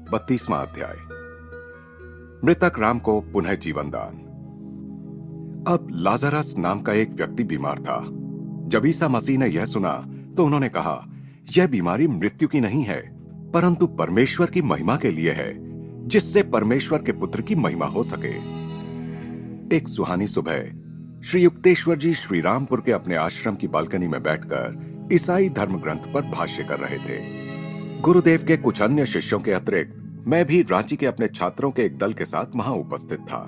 32वां अध्याय। मृतक राम को पुनः जीवन दान। अब लाजरस नाम का एक व्यक्ति बीमार था। जब ईसा मसीह ने यह सुना तो उन्होंने कहा, यह बीमारी मृत्यु की नहीं है, परंतु परमेश्वर की महिमा के लिए है, जिससे परमेश्वर के पुत्र की महिमा हो सके। एक सुहानी सुबह श्री युक्तेश्वर जी श्री रामपुर के अपने आश्रम की बालकनी में बैठकर ईसाई धर्म ग्रंथ पर भाष्य कर रहे थे। गुरुदेव के कुछ अन्य शिष्यों के अतिरिक्त मैं भी रांची के अपने छात्रों के एक दल के साथ वहां उपस्थित था।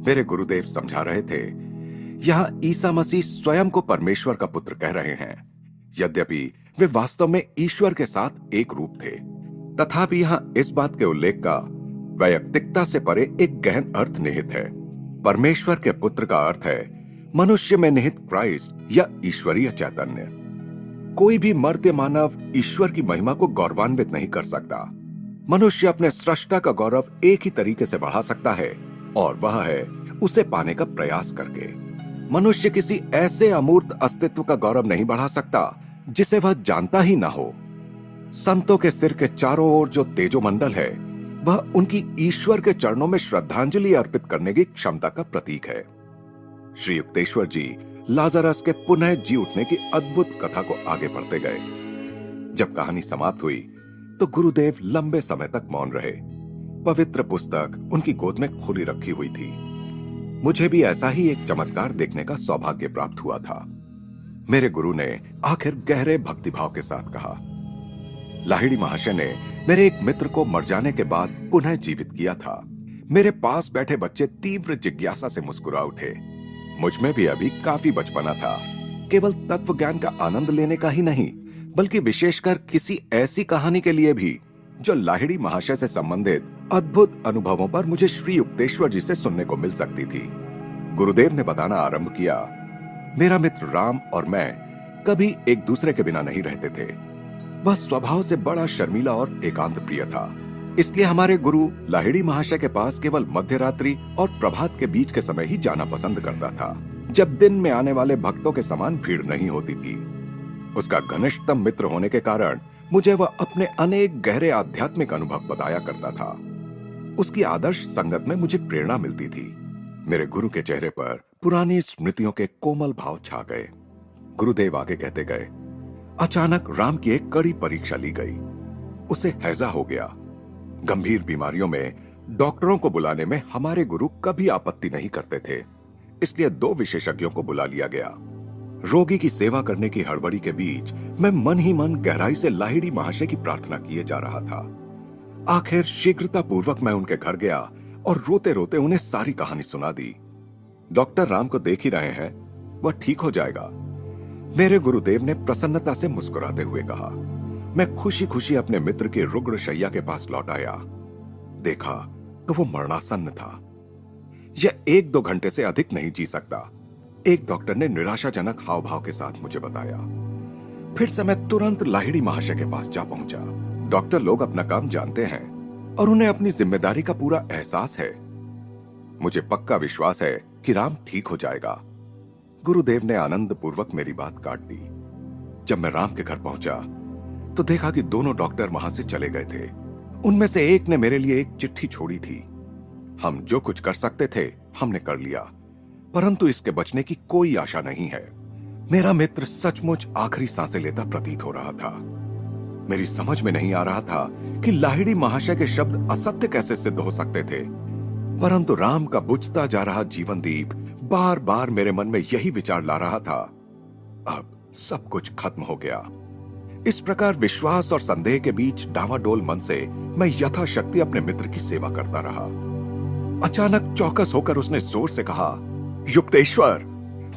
मेरे गुरुदेव समझा रहे थे, यहां ईसा मसीह स्वयं को परमेश्वर का पुत्र कह रहे हैं। यद्यपि वे वास्तव में ईश्वर के साथ एक रूप थे, तथापि यहां इस बात के उल्लेख का वैयक्तिकता से परे एक गहन अर्थ निहित है। परमेश्वर के पुत्र का अर्थ है मनुष्य में निहित क्राइस्ट या ईश्वरीय चैतन्य। कोई भी मर्त्य मानव ईश्वर की महिमा को गौरवान्वित नहीं कर सकता। मनुष्य अपने सृष्टा का गौरव एक ही तरीके से बढ़ा सकता है, और वह है उसे पाने का प्रयास करके। मनुष्य किसी ऐसे अमूर्त अस्तित्व का गौरव नहीं बढ़ा सकता जिसे वह जानता ही ना हो। संतों के सिर के चारों ओर जो तेजोमंडल है, वह उनकी ईश्वर के चरणों में श्रद्धांजलि अर्पित करने की क्षमता का प्रतीक है। श्री युक्तेश्वर जी लाजरस के पुनः जी उठने की अद्भुत कथा को आगे बढ़ते गए। जब कहानी समाप्त हुई तो गुरुदेव लंबे समय तक मौन रहे। पवित्र पुस्तक उनकी गोद में खुली रखी हुई थी। मुझे भी ऐसा ही एक चमत्कार देखने का सौभाग्य प्राप्त हुआ था। मेरे गुरु ने आखिर गहरे भक्तिभाव के साथ कहा, लाहिड़ी महाशय ने मेरे एक मित्र को मर जाने के बाद पुनः जीवित किया था। मेरे पास बैठे बच्चे तीव्र जिज्ञासा से मुस्कुरा उठे। मुझ में भी अभी काफी बचपना था। केवल तत्व ज्ञान का आनंद लेने का ही नहीं, बल्कि विशेषकर किसी ऐसी कहानी के लिए भी जो लाहिड़ी महाशय से संबंधित अद्भुत अनुभवों पर मुझे श्री युक्तेश्वर जी से सुनने को मिल सकती थी। गुरुदेव ने बताना आरंभ किया, मेरा मित्र राम और मैं कभी एक दूसरे के बिना नहीं रहते थे। वह स्वभाव से बड़ा शर्मीला और एकांत प्रिय था। इसलिए हमारे गुरु लाहिड़ी महाशय के पास केवल मध्यरात्रि और प्रभात के बीच के समय ही जाना पसंद करता था, जब दिन में आने वाले भक्तों के समान भीड़ नहीं होती थी। उसका घनिष्ठतम मित्र होने के कारण मुझे वह अपने अनेक गहरे आध्यात्मिक अनुभव बताया करता था। उसकी आदर्श संगत में मुझे प्रेरणा मिलती थी। मेरे गुरु के चेहरे पर पुरानी स्मृतियों के कोमल भाव छा गए। गुरुदेव आगे कहते गए, अचानक राम की एक कड़ी परीक्षा ली गई। उसे हैजा हो गया। गंभीर बीमारियों में डॉक्टरों को बुलाने में हमारे गुरु कभी आपत्ति नहीं करते थे, इसलिए 2 विशेषज्ञों को बुला लिया गया। रोगी की सेवा करने की हड़बड़ी के बीच मैं मन ही मन गहराई से लाहिड़ी महाशय की प्रार्थना किए जा रहा था। आखिर शीघ्रता पूर्वक मैं उनके घर गया और रोते रोते उन्हें सारी कहानी सुना दी। डॉक्टर राम को देख ही रहे हैं, वह ठीक हो जाएगा। मेरे गुरुदेव ने प्रसन्नता से मुस्कुराते हुए कहा। मैं खुशी खुशी अपने मित्र की रुग्ण शैया के पास लौट आया। देखा तो वो मरणासन्न था। यह 1-2 घंटे से अधिक नहीं जी सकता, एक डॉक्टर ने निराशाजनक हाव भाव के साथ मुझे बताया। फिर से मैं तुरंत लाहिड़ी महाशय के पास जा पहुंचा। डॉक्टर लोग अपना काम जानते हैं और उन्हें अपनी जिम्मेदारी का पूरा एहसास है। मुझे पक्का विश्वास है कि राम ठीक हो जाएगा। गुरुदेव ने आनंद पूर्वक मेरी बात काट दी। जब मैं राम के घर पहुंचा तो देखा कि दोनों डॉक्टर वहां से चले गए थे। उनमें से एक ने मेरे लिए एक चिट्ठी छोड़ी थी। हम जो कुछ कर सकते थे हमने कर लिया, परंतु इसके बचने की कोई आशा नहीं है। मेरा मित्र सचमुच आखिरी सांसें लेता प्रतीत हो रहा था। मेरी समझ में नहीं आ रहा था कि लाहिड़ी महाशय के शब्द असत्य कैसे सिद्ध हो सकते थे, परंतु राम का बुझता जा रहा जीवन दीप बार बार मेरे मन में यही विचार ला रहा था, अब सब कुछ खत्म हो गया। इस प्रकार विश्वास और संदेह के बीच डावाडोल मन से मैं यथाशक्ति अपने मित्र की सेवा करता रहा। अचानक चौकस होकर उसने जोर से कहा, युक्तेश्वर,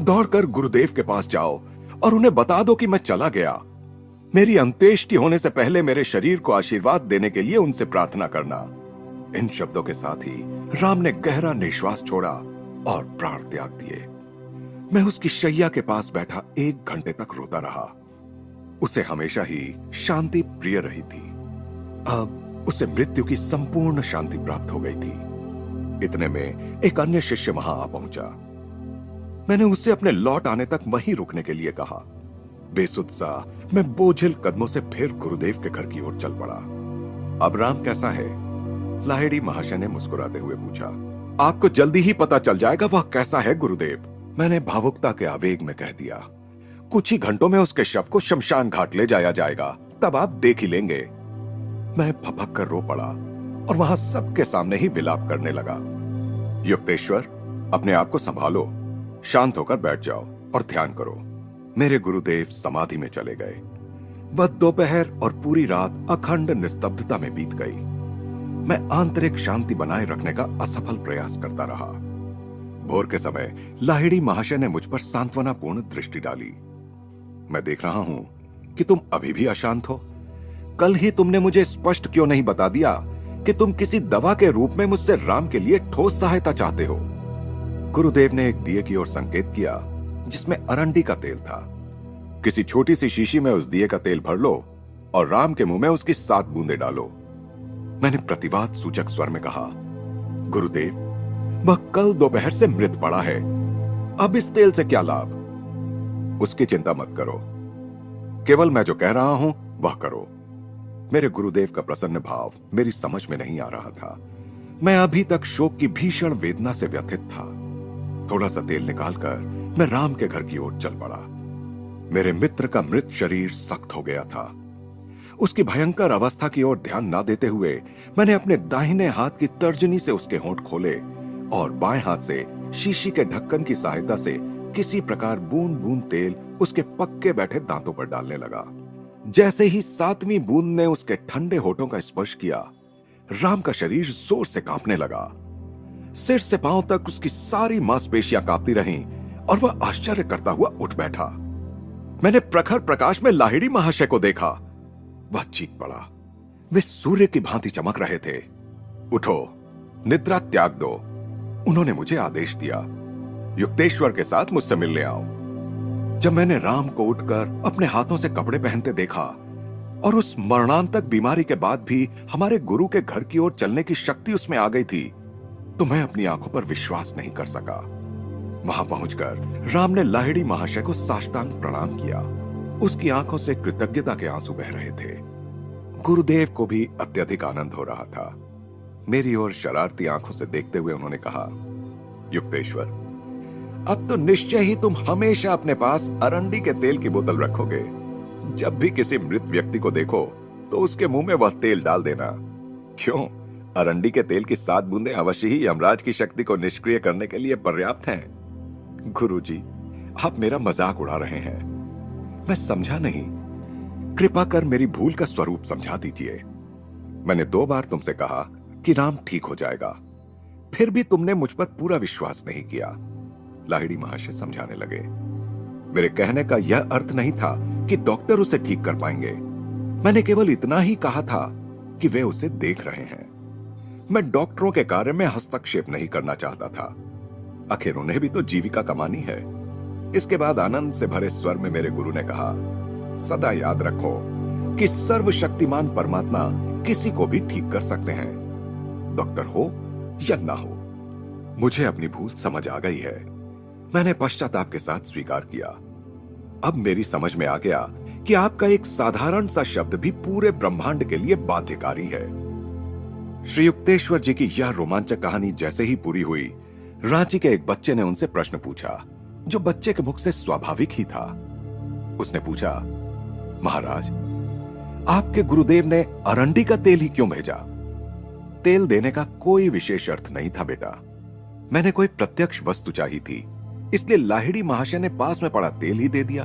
दौड़कर गुरुदेव के पास जाओ और उन्हें बता दो कि मैं चला गया। मेरी अंत्येष्टि होने से पहले मेरे शरीर को आशीर्वाद देने के लिए उनसे प्रार्थना करना। इन शब्दों के साथ ही राम ने गहरा निश्वास छोड़ा और प्राण त्याग दिए। मैं उसकी शैया के पास बैठा 1 घंटे तक रोता रहा। उसे हमेशा ही शांति प्रिय रही थी। अब उसे मृत्यु की संपूर्ण शांति प्राप्त हो गई थी। इतने में एक अन्य शिष्य वहां आ पहुंचा। मैंने उससे अपने लौट आने तक वहीं रुकने के लिए कहा। बेसुध सा मैं बोझिल कदमों से फिर गुरुदेव के घर की ओर चल पड़ा। अब राम कैसा है? लाहिड़ी महाशय ने मुस्कुराते हुए पूछा। आपको जल्दी ही पता चल जाएगा वह कैसा है गुरुदेव, मैंने भावुकता के आवेग में कह दिया। कुछ ही घंटों में उसके शव को शमशान घाट ले जाया जाएगा, तब आप देख ही लेंगे। मैं भपक कर रो पड़ा और वहां सबके सामने ही विलाप करने लगा। युक्तेश्वर, अपने आप को संभालो, शांत होकर बैठ जाओ और ध्यान करो। मेरे गुरुदेव समाधि में चले गए। वह दोपहर और पूरी रात अखंड निस्तब्धता में बीत गई। मैं आंतरिक शांति बनाए रखने का असफल प्रयास करता रहा। भोर के समय लाहिड़ी महाशय ने मुझ पर सांत्वनापूर्ण दृष्टि डाली। मैं देख रहा हूं कि तुम अभी भी अशांत हो। कल ही तुमने मुझे स्पष्ट क्यों नहीं बता दिया कि तुम किसी दवा के रूप में मुझसे राम के लिए ठोस सहायता चाहते हो? गुरुदेव ने एक दिए की ओर संकेत किया जिसमें अरंडी का तेल था। किसी छोटी सी शीशी में उस दिए का तेल भर लो और राम के मुंह में उसकी 7 बूंदें डालो। मैंने प्रतिवाद सूचक स्वर में कहा, गुरुदेव, वह कल दोपहर से मृत पड़ा है, अब इस तेल से क्या लाभ? उसकी चिंता मत करो, केवल मैं जो कह रहा हूं वह करो। मेरे गुरुदेव का प्रसन्न भाव मेरी समझ में नहीं आ रहा था। मैं अभी तक शोक की भीषण वेदना से व्यथित था। थोड़ा सा तेल निकालकर मैं राम के घर की ओर चल पड़ा। मेरे मित्र का मृत शरीर सख्त हो गया था। उसकी भयंकर अवस्था की ओर ध्यान न देते हुए मैंने अपने दाहिने हाथ की तर्जनी से उसके होंठ खोले और बाएं हाथ से शीशी के ढक्कन की सहायता से किसी प्रकार बूंद बूंद तेल उसके पक्के बैठे दांतों पर डालने लगा। जैसे ही 7वीं बूंद ने उसके ठंडे होठों का स्पर्श किया, राम का शरीर जोर से कांपने लगा। सिर से पांव तक उसकी सारी मांसपेशियां कांपती रहीं और वह आश्चर्य करता हुआ उठ बैठा। मैंने प्रखर प्रकाश में लाहिड़ी महाशय को देखा। वह चीख पड़ा। वे सूर्य की भांति चमक रहे थे। उठो, निद्रा त्याग दो, उन्होंने मुझे आदेश दिया। युक्तेश्वर के साथ मुझसे मिलने आओ। जब मैंने राम को उठकर अपने हाथों से कपड़े पहनते देखा और उस मरणांतक बीमारी के बाद भी हमारे गुरु के घर की ओर चलने की शक्ति उसमें आ गई थी, तो मैं अपनी आंखों पर विश्वास नहीं कर सका। वहां पहुंचकर राम ने लाहिड़ी महाशय को साष्टांग प्रणाम किया। उसकी आंखों से कृतज्ञता के आंसू बह रहे थे। गुरुदेव को भी अत्यधिक आनंद हो रहा था। मेरी ओर शरारती आंखों से देखते हुए उन्होंने कहा, युक्तेश्वर, अब तो निश्चय ही तुम हमेशा अपने पास अरंडी के तेल की बोतल रखोगे। जब भी किसी मृत व्यक्ति को देखो तो उसके मुंह में वह तेल डाल देना। क्यों? अरंडी के तेल की 7 बूंदें अवश्य ही यमराज की शक्ति को निष्क्रिय करने के लिए पर्याप्त हैं। गुरुजी, आप मेरा मजाक उड़ा रहे हैं। मैं समझा नहीं। कृपा कर मेरी भूल का स्वरूप समझा दीजिए। मैंने 2 बार तुमसे कहा कि राम ठीक हो जाएगा, फिर भी तुमने मुझ पर पूरा विश्वास नहीं किया। लाहिड़ी महाशय समझाने लगे। मेरे कहने का यह अर्थ नहीं था कि डॉक्टर उसे ठीक कर पाएंगे। मैंने केवल इतना ही कहा था कि वे उसे देख रहे हैं। मैं डॉक्टरों के कार्य में हस्तक्षेप नहीं करना चाहता था। आखिर उन्हें भी तो जीविका कमानी है। इसके बाद आनंद से भरे स्वर में मेरे गुरु ने कहा, सदा याद रखो कि सर्वशक्तिमान परमात्मा किसी को भी ठीक कर सकते हैं, डॉक्टर हो या ना हो। मुझे अपनी भूल समझ आ गई है। मैंने पश्चाताप के साथ स्वीकार किया। अब मेरी समझ में आ गया कि आपका एक साधारण सा शब्द भी पूरे ब्रह्मांड के लिए बाध्यकारी है। श्री युक्तेश्वर जी की यह रोमांचक कहानी जैसे ही पूरी हुई, रांची के एक बच्चे ने उनसे प्रश्न पूछा, जो बच्चे के मुख से स्वाभाविक ही था। उसने पूछा, महाराज, आपके गुरुदेव ने अरंडी का तेल ही क्यों भेजा? तेल देने का कोई विशेष अर्थ नहीं था बेटा। मैंने कोई प्रत्यक्ष वस्तु चाहिए थी, इसलिए लाहिड़ी महाशय ने पास में पड़ा तेल ही दे दिया,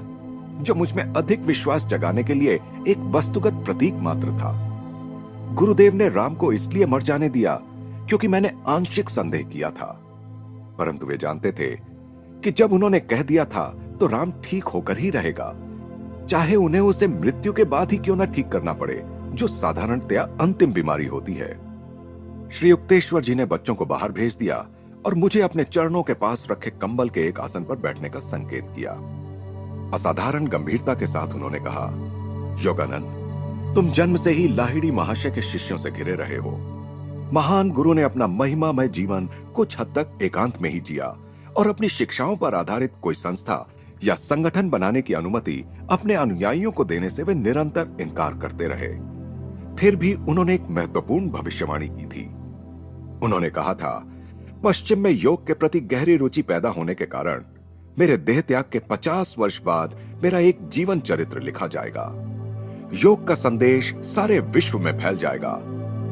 जो मुझ में अधिक विश्वास जगाने के लिए एक वस्तुगत प्रतीक मात्र था। गुरुदेव ने राम को इसलिए मर जाने दिया क्योंकि मैंने आंशिक संदेह किया था, परंतु वे जानते थे कि जब उन्होंने कह दिया था तो राम ठीक होकर ही रहेगा, चाहे उन्हें उसे मृत्यु के बाद ही क्यों ना ठीक करना पड़े, जो साधारणतया अंतिम बीमारी होती है। श्री युक्तेश्वर जी ने बच्चों को बाहर भेज दिया और मुझे अपने चरणों के पास रखे कंबल के एक आसन पर बैठने का संकेत किया। असाधारण गंभीरता के साथ उन्होंने कहा, योगानंद, तुम जन्म से ही लाहिड़ी महाशय के शिष्यों से घिरे रहे हो। महान गुरु ने अपना महिमामय जीवन कुछ हद तक एकांत में ही जिया और अपनी शिक्षाओं पर आधारित कोई संस्था या संगठन बनाने की अनुमति अपने अनुयायियों को देने से वे निरंतर इनकार करते रहे। फिर भी उन्होंने एक महत्वपूर्ण भविष्यवाणी की थी। उन्होंने कहा था, पश्चिम में योग के प्रति गहरी रुचि पैदा होने के कारण मेरे देह त्याग के 50 वर्ष बाद मेरा एक जीवन चरित्र लिखा जाएगा। योग का संदेश सारे विश्व में फैल जाएगा।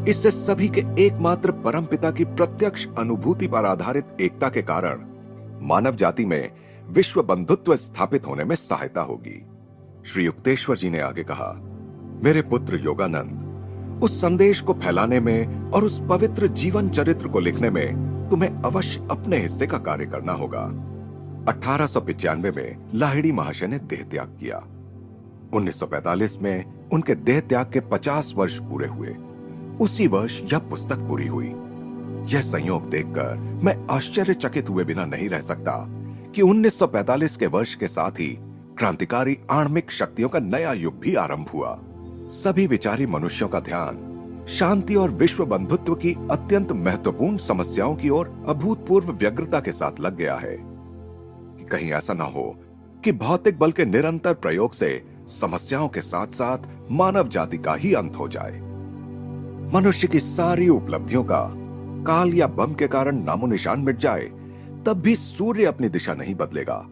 इससे सभी के एकमात्र परमपिता की प्रत्यक्ष अनुभूति पर आधारित एकता के कारण मानव जाति में विश्व बंधुत्व स्थापित होने में सहायता होगी। श्री युक्तेश्वर जी ने आगे कहा, मेरे पुत्र योगानंद, उस संदेश को फैलाने में और उस पवित्र जीवन चरित्र को लिखने में तुम्हें अवश्य अपने हिस्से का कार्य करना होगा। 1895 में लाहिड़ी महाशय ने देह त्याग किया। 1945 में उनके देह त्याग के 50 वर्ष पूरे हुए। उसी वर्ष यह पुस्तक पूरी हुई। यह संयोग देखकर मैं आश्चर्यचकित हुए बिना नहीं रह सकता कि 1945 के वर्ष के साथ ही क्रांतिकारी आणविक शक्तियों का नया युग भी आरंभ हुआ। सभी विचारी मनुष्यों का ध्यान शांति और विश्व बंधुत्व की अत्यंत महत्वपूर्ण समस्याओं की ओर अभूतपूर्व व्यग्रता के साथ लग गया है कि कहीं ऐसा ना हो कि भौतिक बल के निरंतर प्रयोग से समस्याओं के साथ साथ मानव जाति का ही अंत हो जाए। मनुष्य की सारी उपलब्धियों का काल या बम के कारण नामो निशान मिट जाए, तब भी सूर्य अपनी दिशा नहीं बदलेगा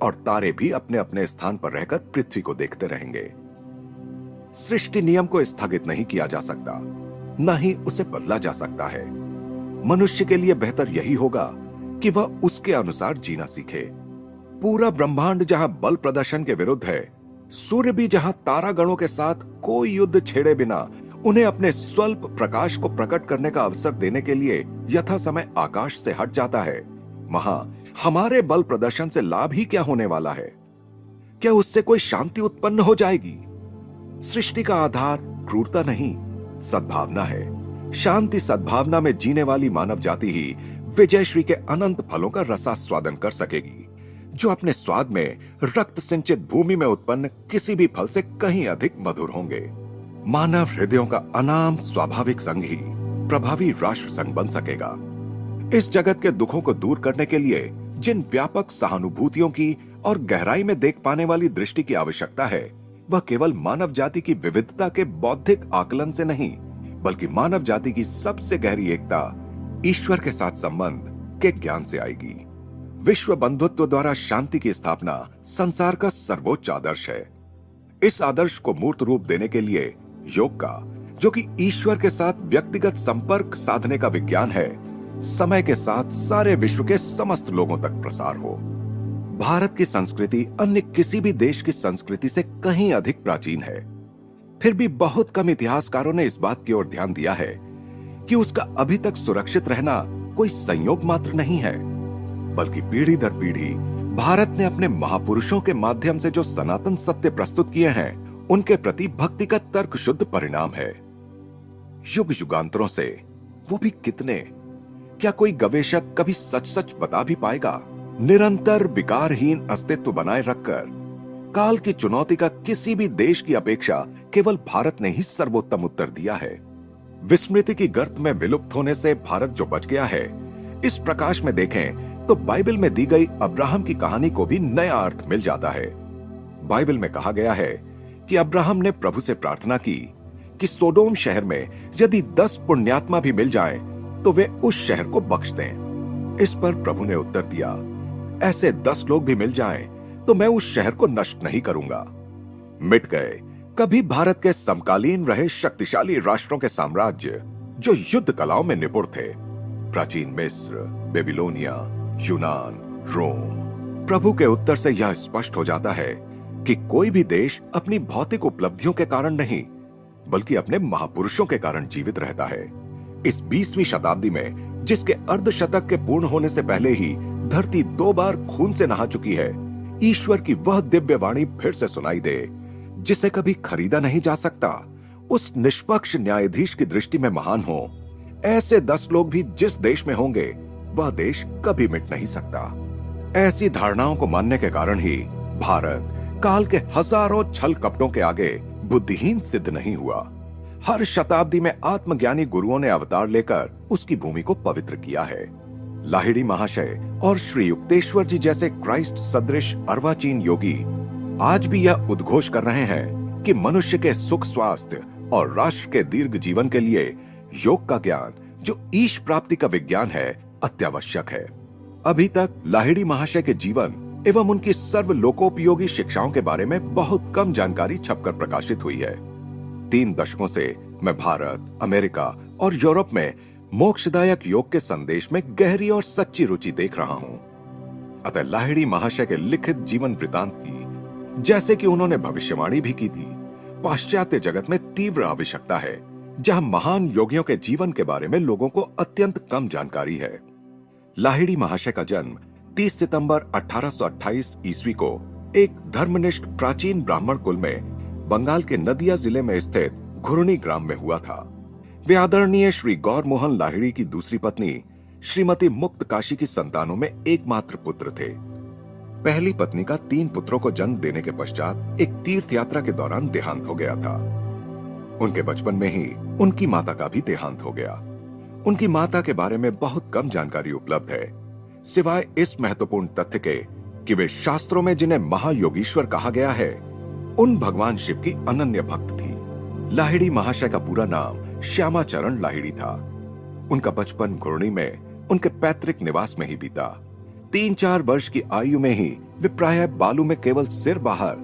और तारे भी अपने अपने स्थान पर रहकर पृथ्वी को देखते रहेंगे। सृष्टि नियम को स्थगित नहीं किया जा सकता, न ही उसे बदला जा सकता है। मनुष्य के लिए बेहतर यही होगा कि वह उसके अनुसार जीना सीखे। पूरा ब्रह्मांड जहां बल प्रदर्शन के विरुद्ध है, सूर्य भी जहां तारागणों के साथ कोई युद्ध छेड़े बिना उन्हें अपने स्वल्प प्रकाश को प्रकट करने का अवसर देने के लिए यथा समय आकाश से हट जाता है, वहां हमारे बल प्रदर्शन से लाभ ही क्या होने वाला है? क्या उससे कोई शांति उत्पन्न हो जाएगी? सृष्टि का आधार क्रूरता नहीं, सद्भावना है। शांति सद्भावना में जीने वाली मानव जाति ही विजयश्री के अनंत फलों का रसास्वादन कर सकेगी, जो अपने स्वाद में रक्त सिंचित भूमि में उत्पन्न किसी भी फल से कहीं अधिक मधुर होंगे। मानव हृदयों का अनाम स्वाभाविक संघ ही प्रभावी राष्ट्र संघ बन सकेगा। इस जगत के दुखों को दूर करने के लिए जिन व्यापक सहानुभूतियों की और गहराई में देख पाने वाली दृष्टि की आवश्यकता है, वह केवल मानव जाति की विविधता के बौद्धिक आकलन से नहीं, बल्कि मानव जाति की सबसे गहरी एकता, ईश्वर के साथ संबंध के ज्ञान से आएगी। विश्व बंधुत्व द्वारा शांति की स्थापना संसार का सर्वोच्च आदर्श है। इस आदर्श को मूर्त रूप देने के लिए योग का, जो कि ईश्वर के साथ व्यक्तिगत संपर्क साधने का विज्ञान है, समय के साथ सारे विश्व के समस्त लोगों तक प्रसार हो। भारत की संस्कृति अन्य किसी भी देश की संस्कृति से कहीं अधिक प्राचीन है। फिर भी बहुत कम इतिहासकारों ने इस बात की ओर ध्यान दिया है कि उसका अभी तक सुरक्षित रहना कोई संयोग मात्र नहीं है, बल्कि पीढ़ी दर पीढ़ी भारत ने अपने महापुरुषों के माध्यम से जो सनातन सत्य प्रस्तुत किए हैं, उनके प्रति भक्ति का तर्क शुद्ध परिणाम है। युग युगांतरों से वो भी कितने, क्या कोई गवेषक कभी सच सच बता भी पाएगा? निरंतर विकारहीन अस्तित्व बनाए रखकर काल की चुनौती का किसी भी देश की अपेक्षा केवल भारत ने ही सर्वोत्तम उत्तर दिया है। विस्मृति की गर्त में विलुप्त होने से भारत जो बच गया है, इस प्रकाश में देखें तो बाइबल में दी गई अब्राहम की कहानी को भी नया अर्थ मिल जाता है। बाइबल में कहा गया है कि अब्राहम ने प्रभु से प्रार्थना की कि सोडोम शहर में यदि 10 पुण्यात्मा भी मिल जाएं, तो वे उस शहर को बख्श दें। इस पर प्रभु ने उत्तर दिया, ऐसे 10 लोग भी मिल जाएं, तो मैं उस शहर को नष्ट नहीं करूंगा। मिट गए कभी भारत के समकालीन रहे शक्तिशाली राष्ट्रों के साम्राज्य जो युद्ध कलाओं में निपुण थे, प्राचीन मिस्र, बेबीलोनिया, यूनान, रोम। प्रभु के उत्तर से यह स्पष्ट हो जाता है कि कोई भी देश अपनी भौतिक उपलब्धियों के कारण नहीं, बल्कि अपने महापुरुषों के कारण जीवित रहता है। इस 20वीं शताब्दी में, जिसके अर्धशतक के पूर्ण होने से पहले ही धरती 2 बार खून से नहा चुकी है, ईश्वर की वह दिव्य वाणी फिर से सुनाई दे, जिसे कभी खरीदा नहीं जा सकता। उस निष्पक्ष न्यायाधीश की दृष्टि में महान हो, ऐसे 10 लोग भी जिस देश में होंगे, वह देश कभी मिट नहीं सकता। ऐसी धारणाओं को मानने के कारण ही भारत काल के हजारों छल कपटों के आगे बुद्धिहीन सिद्ध नहीं हुआ। हर शताब्दी में आत्मज्ञानी गुरुओं ने अवतार लेकर उसकी भूमि को पवित्र किया है। लाहिड़ी महाशय और श्री युक्तेश्वर जी जैसे क्राइस्ट सदृश अर्वाचीन योगी आज भी यह उद्घोष कर रहे हैं कि मनुष्य के सुख स्वास्थ्य और राष्ट्र के दीर्घ जीवन के लिए योग का ज्ञान, जो ईश प्राप्ति का विज्ञान है, अत्यावश्यक है। अभी तक लाहिड़ी महाशय के जीवन एवं उनकी सर्वलोकोपयोगी शिक्षाओं के बारे में बहुत कम जानकारी छपकर प्रकाशित हुई है। 3 दशकों से मैं भारत, अमेरिका और यूरोप में मोक्षदायक योग के संदेश में गहरी और सच्ची रुचि देख रहा हूं। अतः लाहिड़ी महाशय के लिखित जीवन वृतांत की, जैसे कि उन्होंने भविष्यवाणी भी की थी, पाश्चात्य जगत में तीव्र आवश्यकता है, जहां महान योगियों के जीवन के बारे में लोगों को अत्यंत कम जानकारी है। लाहिड़ी महाशय का जन्म 30 सितंबर 1828 ईस्वी को एक धर्मनिष्ठ प्राचीन ब्राह्मण कुल में बंगाल के नदिया जिले में स्थित घुर्णी ग्राम में हुआ था। वे आदरणीय श्री गौर मोहन लाहिड़ी की दूसरी पत्नी श्रीमती मुक्त काशी की संतानों में एकमात्र पुत्र थे। पहली पत्नी का 3 पुत्रों को जन्म देने के पश्चात एक तीर्थ यात्रा के दौरान देहांत हो गया था। उनके बचपन में ही उनकी माता का भी देहांत हो गया। उनकी माता के बारे में बहुत कम जानकारी उपलब्ध है, सिवाय इस महत्वपूर्ण तथ्य के कि वे शास्त्रों में जिन्हें महायोगीश्वर कहा गया है, उन भगवान शिव की अनन्य भक्त थी। लाहिड़ी महाशय का पूरा नाम श्यामाचरण लाहिड़ी था। उनका बचपन घुर्णी में उनके पैतृक निवास में ही बीता। 3-4 वर्ष की आयु में ही वे प्रायः बालू में केवल सिर बाहर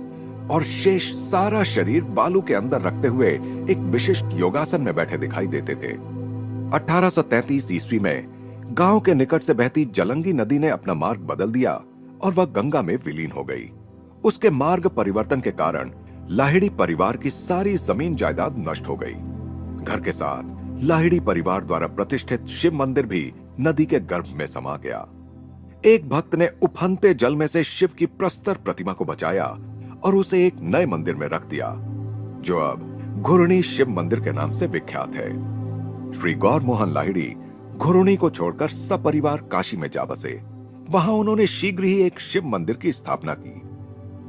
और शेष सारा शरीर बालू के अंदर रखते हुए एक विशिष्ट योगासन में बैठे दिखाई देते थे। 1833 ईस्वी में गांव के निकट से बहती जलंगी नदी ने अपना मार्ग बदल दिया और वह गंगा में विलीन हो गई। उसके मार्ग परिवर्तन के कारण लाहिड़ी परिवार की सारी जमीन जायदाद नष्ट हो गई। घर के साथ लाहिड़ी परिवार द्वारा प्रतिष्ठित शिव मंदिर भी नदी के गर्भ में समा गया। एक भक्त ने उफनते जल में से शिव की प्रस्तर प्रतिमा को बचाया और उसे एक नए मंदिर में रख दिया, जो अब घुर्णी शिव मंदिर के नाम से विख्यात है। श्री गौर मोहन लाहिड़ी घुर्णी को छोड़कर सपरिवार काशी में जा बसे। वहां उन्होंने शीघ्र ही एक शिव मंदिर की स्थापना की।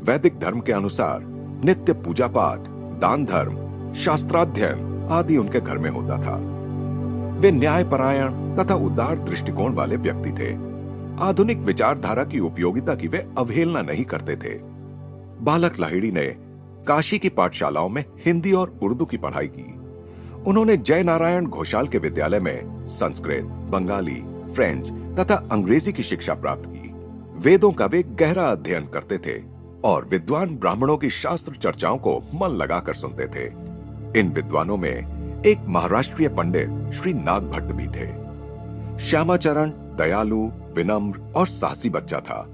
वैदिक धर्म के अनुसार नित्य पूजा पाठ, दान धर्म, शास्त्राध्ययन आदि उनके घर में होता था। वे न्यायपरायण तथा उदार दृष्टिकोण वाले व्यक्ति थे। आधुनिक विचारधारा की उपयोगिता की वे अवहेलना नहीं करते थे। बालक लाहिड़ी ने काशी की पाठशालाओं में हिंदी और उर्दू की पढ़ाई की। उन्होंने जय नारायण घोषाल के विद्यालय में संस्कृत, बंगाली, फ्रेंच तथा अंग्रेजी की शिक्षा प्राप्त की। वेदों का वे गहरा अध्ययन करते थे और विद्वान ब्राह्मणों की शास्त्र चर्चाओं को मन लगाकर सुनते थे। इन विद्वानों में एक महाराष्ट्रीय पंडित श्री नागभट्ट भी थे। श्यामाचरण दयालु, विनम्र और साहसी बच्चा था,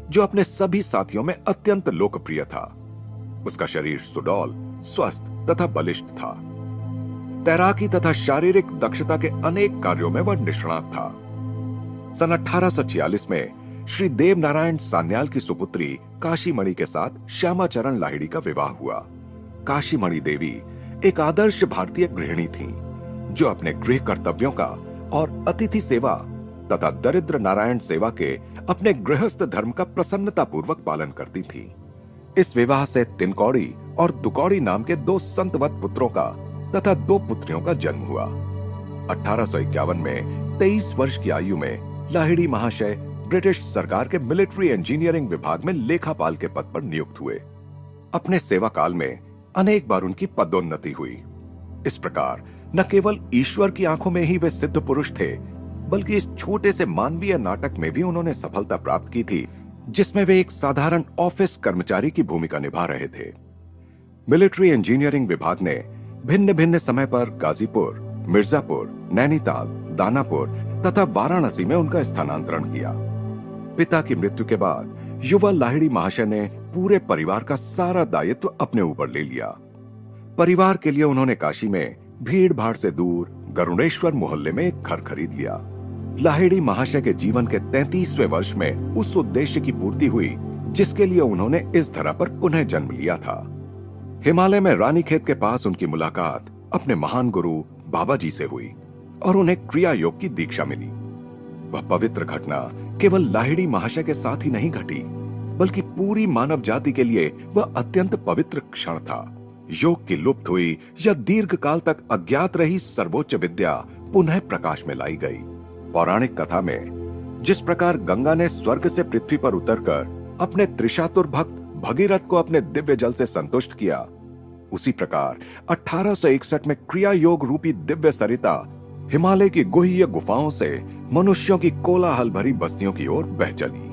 जो अपने सभी साथियों में अत्यंत लोकप्रिय था। उसका शरीर सुडौल, स्वस्थ तथा बलिष्ठ था। तैराकी तथा शारीरिक दक्षता के अनेक कार्यों में वह निष्णात था। सन 1846 में श्री देव नारायण सान्याल की सुपुत्री काशीमणि के साथ श्यामाचरण लाहिड़ी का विवाह हुआ। काशीमणि देवी एक आदर्श भारतीय गृहिणी थीं, जो अपने गृह कर्तव्यों का और अतिथि सेवा तथा दरिद्र नारायण सेवा के अपने गृहस्थ धर्म का प्रसन्नता पूर्वक पालन करती थीं। इस विवाह से तिनकौड़ी और दुकौड़ी नाम के 2 संतवत पुत्रों का तथा 2 पुत्रियों का जन्म हुआ। 1851 में 23 वर्ष की आयु में लाहिड़ी महाशय ब्रिटिश सरकार के मिलिट्री इंजीनियरिंग विभाग में लेखापाल के पद पर नियुक्त हुए। अपने सेवा काल में अनेक बार उनकी पदोन्नति हुई। इस प्रकार न केवल ईश्वर की आंखों में ही वे सिद्ध पुरुष थे, बल्कि इस छोटे से मानवीय नाटक में भी उन्होंने सफलता प्राप्त की थी, जिसमें वे एक साधारण ऑफिस कर्मचारी की भूमिका निभा रहे थे। मिलिट्री इंजीनियरिंग विभाग ने भिन्न भिन्न समय पर गाजीपुर, मिर्जापुर, नैनीताल, दानापुर तथा वाराणसी में उनका स्थानांतरण किया। पिता की मृत्यु के बाद युवा लाहिड़ी महाशय ने पूरे परिवार का सारा दायित्व अपने ऊपर ले लिया। परिवार के लिए उन्होंने काशी में भीड़ भाड़ से दूर गरुड़ेश्वर मोहल्ले में एक घर खरीद लिया। लाहिड़ी महाशय के जीवन के 33वें वर्ष में उस उद्देश्य की पूर्ति हुई जिसके लिए उन्होंने इस धरा पर पुनः जन्म लिया था। हिमालय में रानीखेत के पास उनकी मुलाकात अपने महान गुरु बाबा जी से हुई और उन्हें क्रिया योग की दीक्षा मिली। वह पवित्र घटना केवल लाहिड़ी महाशय के साथ ही नहीं घटी, बल्कि पूरी मानव जाति के लिए वह अत्यंत पवित्र क्षण था। योग की लुप्त हुई या दीर्घ काल तक अज्ञात रही सर्वोच्च विद्या पुनः प्रकाश में लाई गई। पौराणिक कथा में जिस प्रकार गंगा ने स्वर्ग से पृथ्वी पर उतरकर अपने त्रिशातुर भक्त भगीरथ को अपने दिव्य जल से संतुष्ट किया, उसी प्रकार 1861 में क्रिया योग रूपी दिव्य सरिता हिमालय की गुह्य गुफाओं से मनुष्यों की कोलाहल भरी बस्तियों की ओर बह चली।